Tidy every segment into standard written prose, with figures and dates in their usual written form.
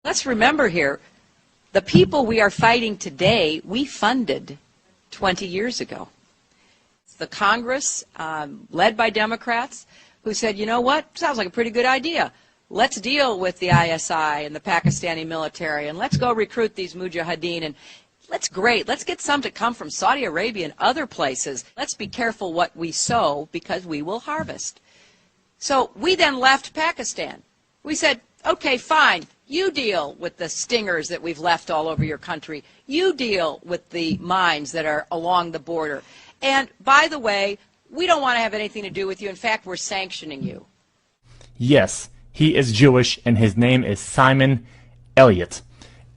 Let's remember here, the people we are fighting today, we funded 20 years ago. It's the Congress, led by Democrats, who said, you know what, sounds like a pretty good idea. Let's deal with the ISI and the Pakistani military, and let's go recruit these Mujahideen, and let's get some to come from Saudi Arabia and other places. Let's be careful what we sow, because we will harvest. So we then left Pakistan. We said, okay, fine, you deal with the stingers that we've left all over your country. You deal with the mines that are along the border. And by the way, we don't want to have anything to do with you. In fact, we're sanctioning you. Yes, he is Jewish, and his name is Simon Elliott.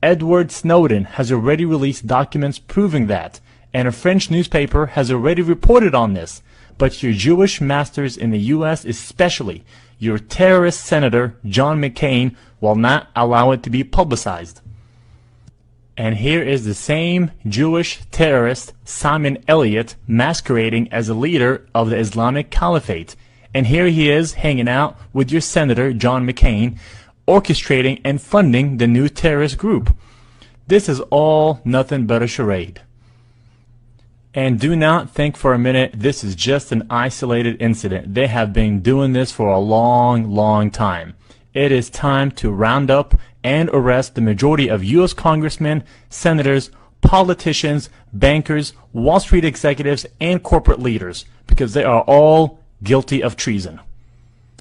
Edward Snowden has already released documents proving that, and a French newspaper has already reported on this. But your Jewish masters in the U.S., especially your terrorist Senator John McCain, will not allow it to be publicized. And here is the same Jewish terrorist Simon Elliott masquerading as a leader of the Islamic Caliphate. And here he is hanging out with your Senator John McCain, orchestrating and funding the new terrorist group. This is all nothing but a charade. And do not think for a minute this is just an isolated incident. They have been doing this for a long, long time. It is time to round up and arrest the majority of U.S. congressmen, senators, politicians, bankers, Wall Street executives, and corporate leaders, because they are all guilty of treason.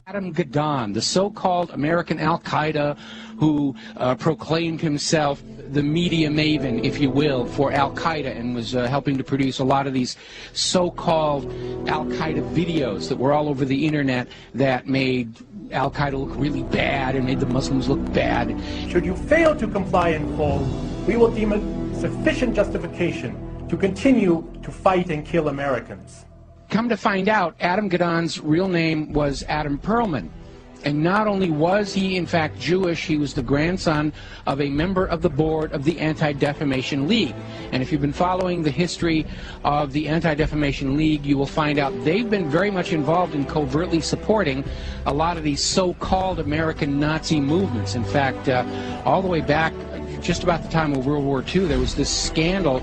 Gadahn, the so-called American Al-Qaeda who proclaimed himself the media maven, if you will, for Al-Qaeda, and was helping to produce a lot of these so-called Al-Qaeda videos that were all over the internet that made Al-Qaeda look really bad and made the Muslims look bad. Should you fail to comply in full, we will deem it sufficient justification to continue to fight and kill Americans. Come to find out, Adam Gadahn's real name was Adam Perlman. And not only was he, in fact, Jewish, he was the grandson of a member of the board of the Anti-Defamation League. And if you've been following the history of the Anti-Defamation League, you will find out they've been very much involved in covertly supporting a lot of these so-called American Nazi movements. In fact, all the way back, just about the time of World War II, there was this scandal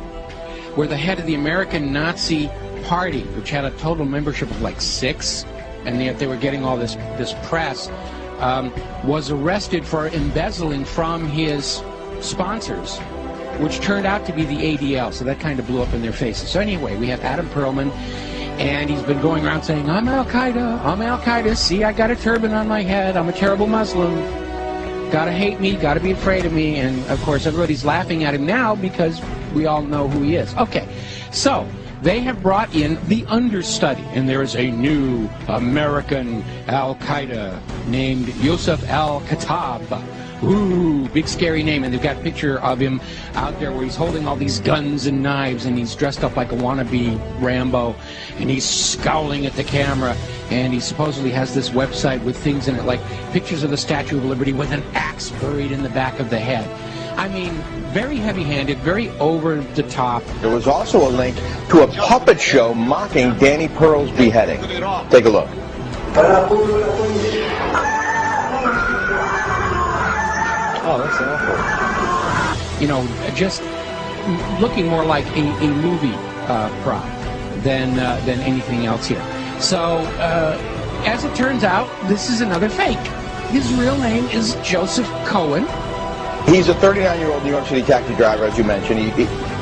where the head of the American Nazi Party, which had a total membership of like 6, and yet they were getting all this press, was arrested for embezzling from his sponsors, which turned out to be the ADL, so that kind of blew up in their faces. So anyway, we have Adam Perlman, and he's been going around saying, I'm Al-Qaeda, I'm Al-Qaeda, see, I got a turban on my head, I'm a terrible Muslim, gotta hate me, gotta be afraid of me, and of course everybody's laughing at him now because we all know who he is. Okay, so they have brought in the understudy, and there is a new American Al-Qaeda named Yusuf al-Khattab. Ooh, big scary name, and they've got a picture of him out there where he's holding all these guns and knives, and he's dressed up like a wannabe Rambo, and he's scowling at the camera, and he supposedly has this website with things in it, like pictures of the Statue of Liberty with an axe buried in the back of the head. I mean, very heavy-handed, very over-the-top. There was also a link to a puppet show mocking Danny Pearl's beheading. Take a look. Oh, that's awful. You know, just looking more like a movie prop than anything else here. So, as it turns out, this is another fake. His real name is Joseph Cohen. He's a 39-year-old New York City taxi driver, as you mentioned.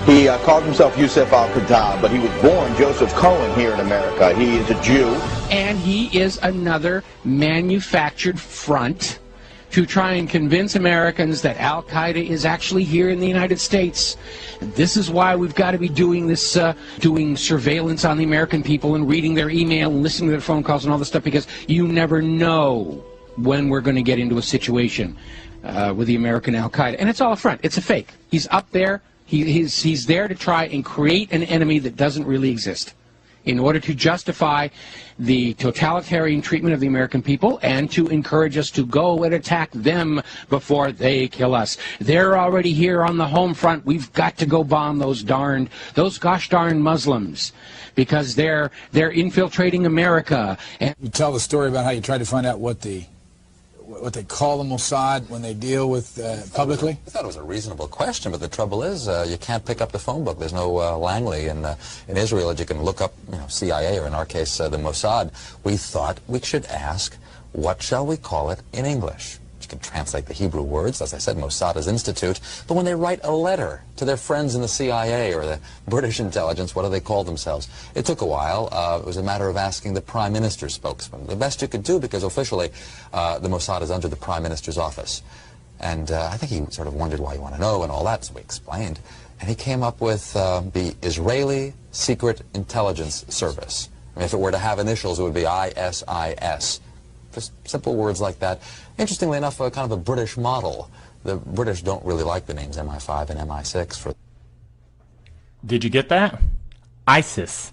He called himself Yusuf al-Khattab, but he was born Joseph Cohen here in America. He is a Jew. And he is another manufactured front to try and convince Americans that Al-Qaeda is actually here in the United States. This is why we've got to be doing this, doing surveillance on the American people and reading their email and listening to their phone calls and all this stuff, because you never know when we're going to get into a situation with the American Al-Qaeda. And it's all a front. It's a fake. He's up there. He's there to try and create an enemy that doesn't really exist in order to justify the totalitarian treatment of the American people and to encourage us to go and attack them before they kill us. They're already here on the home front. We've got to go bomb those gosh darn Muslims because they're infiltrating America. And you tell the story about how you tried to find out what what they call the Mossad when they deal with publicly? I thought it was a reasonable question, but the trouble is you can't pick up the phone book. There's no Langley in Israel that you can look up, CIA, or in our case, the Mossad. We thought we should ask, what shall we call it in English? You can translate the Hebrew words, as I said, Mossad is institute, but when they write a letter to their friends in the CIA or the British intelligence, what do they call themselves? It took a while. It was a matter of asking the Prime Minister's spokesman. The best you could do, because officially the Mossad is under the Prime Minister's office. And I think he sort of wondered why you want to know and all that, so we explained. And he came up with the Israeli Secret Intelligence Service. I mean, if it were to have initials, it would be ISIS. Just simple words like that. Interestingly enough, kind of a British model. The British don't really like the names MI5 and MI6 for... Did you get that? ISIS.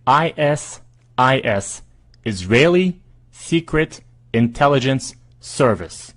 ISIS. Israeli Secret Intelligence Service.